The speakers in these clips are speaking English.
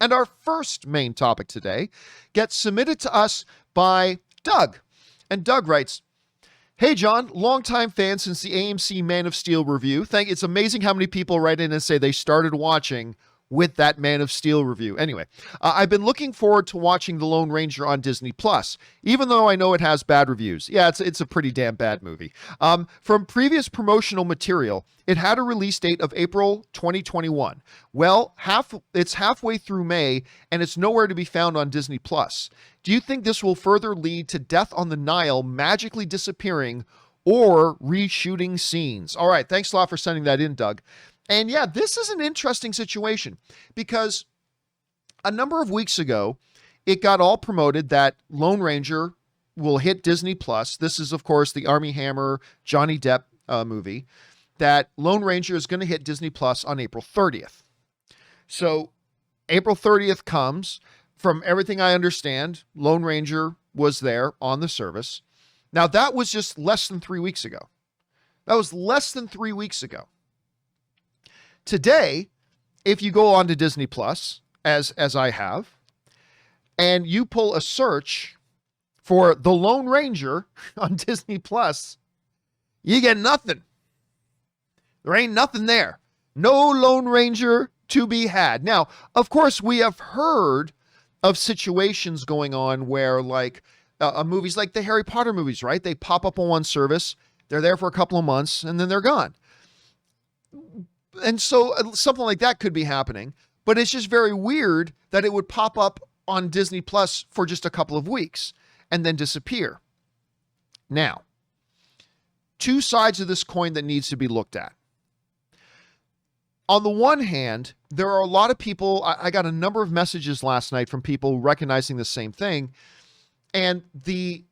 And our first main topic today gets submitted to us by Doug. And Doug writes, "Hey John, longtime fan since the AMC Man of Steel review. It's amazing how many people write in and say they started watching with that Man of Steel review. Anyway, I've been looking forward to watching The Lone Ranger on Disney Plus, even though I know it has bad reviews. Yeah, it's a pretty damn bad movie. From previous promotional material, it had a release date of April 2021. Well, it's halfway through May, and it's nowhere to be found on Disney Plus. Do you think this will further lead to Death on the Nile magically disappearing or reshooting scenes?" All right, thanks a lot for sending that in, Doug. And yeah, this is an interesting situation because a number of weeks ago, it got all promoted that Lone Ranger will hit Disney Plus. This is, of course, the Armie Hammer, Johnny Depp movie, that Lone Ranger is going to hit Disney Plus on April 30th. So April 30th comes. From everything I understand, Lone Ranger was there on the service. Now, that was just less than 3 weeks ago. That was less than 3 weeks ago. Today, if you go on to Disney Plus, as I have, and you pull a search for The Lone Ranger on Disney Plus, you get nothing. There ain't nothing there. No Lone Ranger to be had. Now, of course, we have heard of situations going on where, like, movies like the Harry Potter movies, right? They pop up on one service, they're there for a couple of months, and then they're gone. And so something like that could be happening, but it's just very weird that it would pop up on Disney Plus for just a couple of weeks and then disappear. Now, two sides of this coin that needs to be looked at. On the one hand, there are a lot of people, I got a number of messages last night from people recognizing the same thing, and the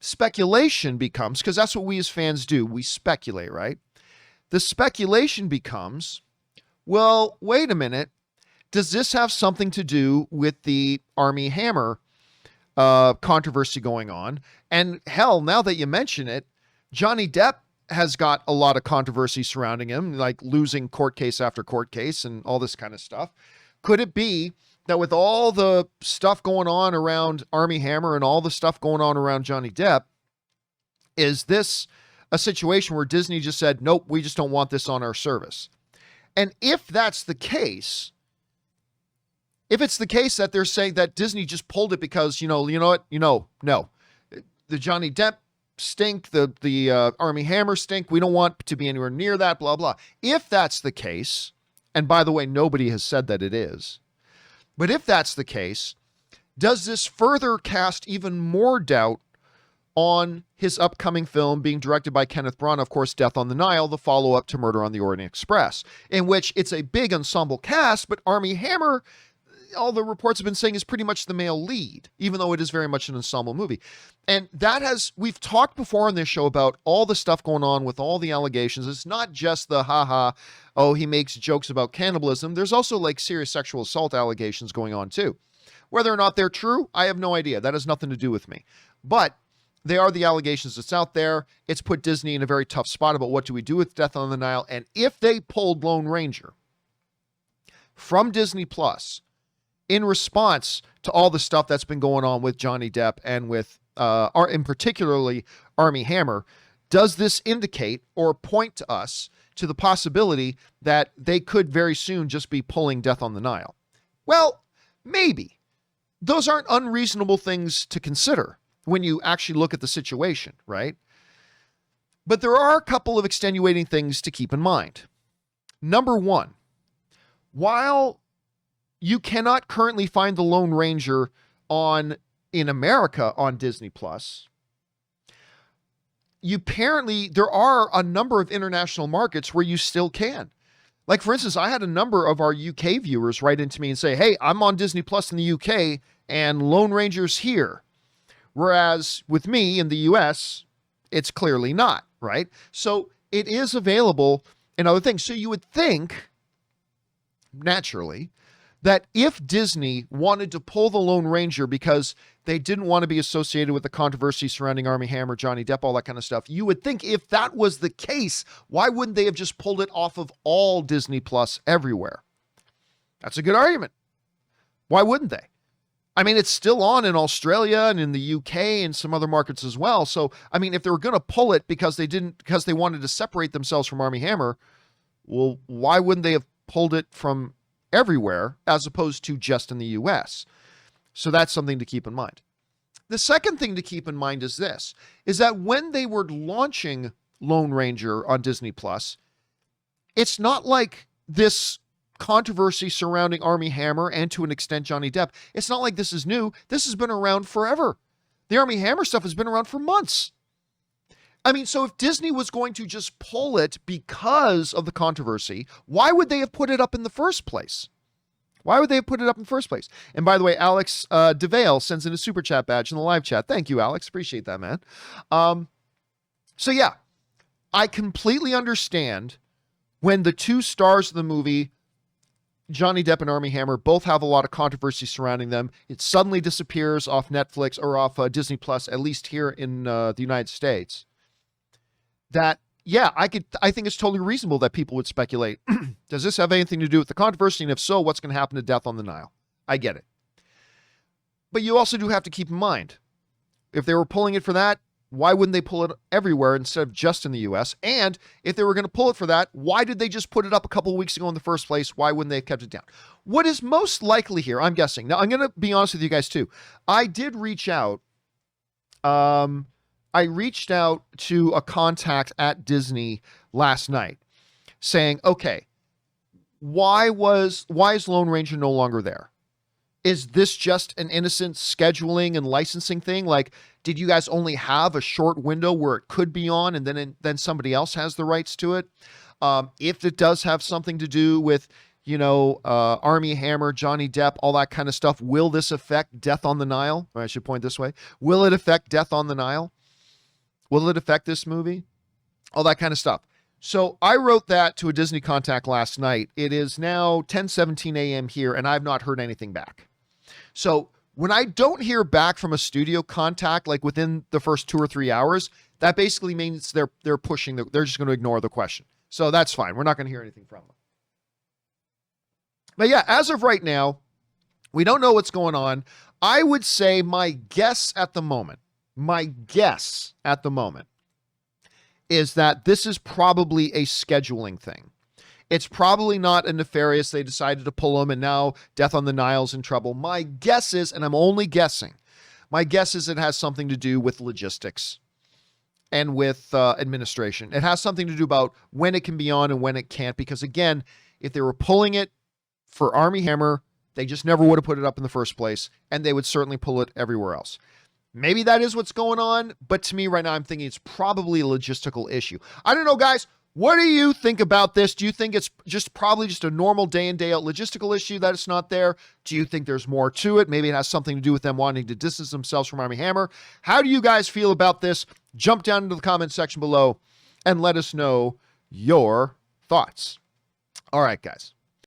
speculation becomes, because that's what we as fans do, we speculate, right? The speculation becomes, well, wait a minute. Does this have something to do with the Armie Hammer controversy going on? And hell, now that you mention it, Johnny Depp has got a lot of controversy surrounding him, like losing court case after court case and all this kind of stuff. Could it be that with all the stuff going on around Armie Hammer and all the stuff going on around Johnny Depp, is this a situation where Disney just said, nope, we just don't want this on our service? And if that's the case, if it's the case that they're saying that Disney just pulled it because, you know what, no, the Johnny Depp stink, the Armie Hammer stink, we don't want to be anywhere near that, blah, blah. If that's the case, and by the way, nobody has said that it is, but if that's the case, does this further cast even more doubt on his upcoming film being directed by Kenneth Branagh, of course, Death on the Nile, the follow-up to Murder on the Orient Express, in which it's a big ensemble cast, but Armie Hammer, all the reports have been saying, is pretty much the male lead, even though it is very much an ensemble movie. And we've talked before on this show about all the stuff going on with all the allegations. It's not just the he makes jokes about cannibalism. There's also like serious sexual assault allegations going on too. Whether or not they're true, I have no idea. That has nothing to do with me. But they are the allegations that's out there. It's put Disney in a very tough spot about what do we do with Death on the Nile. And if they pulled Lone Ranger from Disney Plus in response to all the stuff that's been going on with Johnny Depp and with, in particularly Armie Hammer, does this indicate or point to us to the possibility that they could very soon just be pulling Death on the Nile? Well, maybe. Those aren't unreasonable things to consider when you actually look at the situation, right? But there are a couple of extenuating things to keep in mind. Number one, while you cannot currently find The Lone Ranger in America on Disney Plus, there are a number of international markets where you still can. Like, for instance, I had a number of our UK viewers write into me and say, hey, I'm on Disney Plus in the UK and Lone Ranger's here. Whereas with me in the US, it's clearly not, right? So it is available in other things. So you would think, naturally, that if Disney wanted to pull the Lone Ranger because they didn't want to be associated with the controversy surrounding Armie Hammer, Johnny Depp, all that kind of stuff, you would think if that was the case, why wouldn't they have just pulled it off of all Disney Plus everywhere? That's a good argument. Why wouldn't they? I mean, it's still on in Australia and in the UK and some other markets as well. So, I mean, if they were going to pull it because they wanted to separate themselves from Armie Hammer, well, why wouldn't they have pulled it from everywhere as opposed to just in the US? So that's something to keep in mind. The second thing to keep in mind is this, is that when they were launching Lone Ranger on Disney Plus, it's not like this controversy surrounding Armie Hammer and to an extent Johnny Depp. It's not like this is new. This has been around forever. The Armie Hammer stuff has been around for months. I mean, so if Disney was going to just pull it because of the controversy, why would they have put it up in the first place? Why would they have put it up in the first place? And by the way, Alex DeVale sends in a super chat badge in the live chat. Thank you, Alex. Appreciate that, man. So yeah, I completely understand when the two stars of the movie, Johnny Depp and Armie Hammer, both have a lot of controversy surrounding them. It suddenly disappears off Netflix or off Disney Plus, at least here in the United States. That, yeah, I think it's totally reasonable that people would speculate. Does this have anything to do with the controversy? And if so, what's going to happen to Death on the Nile? I get it. But you also do have to keep in mind, if they were pulling it for that, why wouldn't they pull it everywhere instead of just in the US? And if they were going to pull it for that, why did they just put it up a couple of weeks ago in the first place? Why wouldn't they have kept it down? What is most likely here, I'm guessing. Now, I'm going to be honest with you guys too. I did reach out. I reached out to a contact at Disney last night saying, okay, why is Lone Ranger no longer there? Is this just an innocent scheduling and licensing thing? Like, did you guys only have a short window where it could be on and then somebody else has the rights to it? If it does have something to do with, Armie Hammer, Johnny Depp, all that kind of stuff, will this affect Death on the Nile? Or I should point this way. Will it affect Death on the Nile? Will it affect this movie? All that kind of stuff. So I wrote that to a Disney contact last night. It is now 10:17 a.m. here, and I've not heard anything back. So when I don't hear back from a studio contact, like within the first 2 or 3 hours, that basically means they're pushing, they're just going to ignore the question. So that's fine. We're not going to hear anything from them. But yeah, as of right now, we don't know what's going on. I would say my guess at the moment is that this is probably a scheduling thing. It's probably not a nefarious, they decided to pull them and now Death on the Nile's in trouble. My guess is, and I'm only guessing, my guess is it has something to do with logistics and with administration. It has something to do about when it can be on and when it can't. Because again, if they were pulling it for Armie Hammer, they just never would have put it up in the first place, and they would certainly pull it everywhere else. Maybe that is what's going on, but to me right now, I'm thinking it's probably a logistical issue. I don't know, guys. What do you think about this? Do you think it's probably just a normal day in, day out logistical issue that it's not there? Do you think there's more to it? Maybe it has something to do with them wanting to distance themselves from Armie Hammer. How do you guys feel about this? Jump down into the comment section below and let us know your thoughts. All right, guys.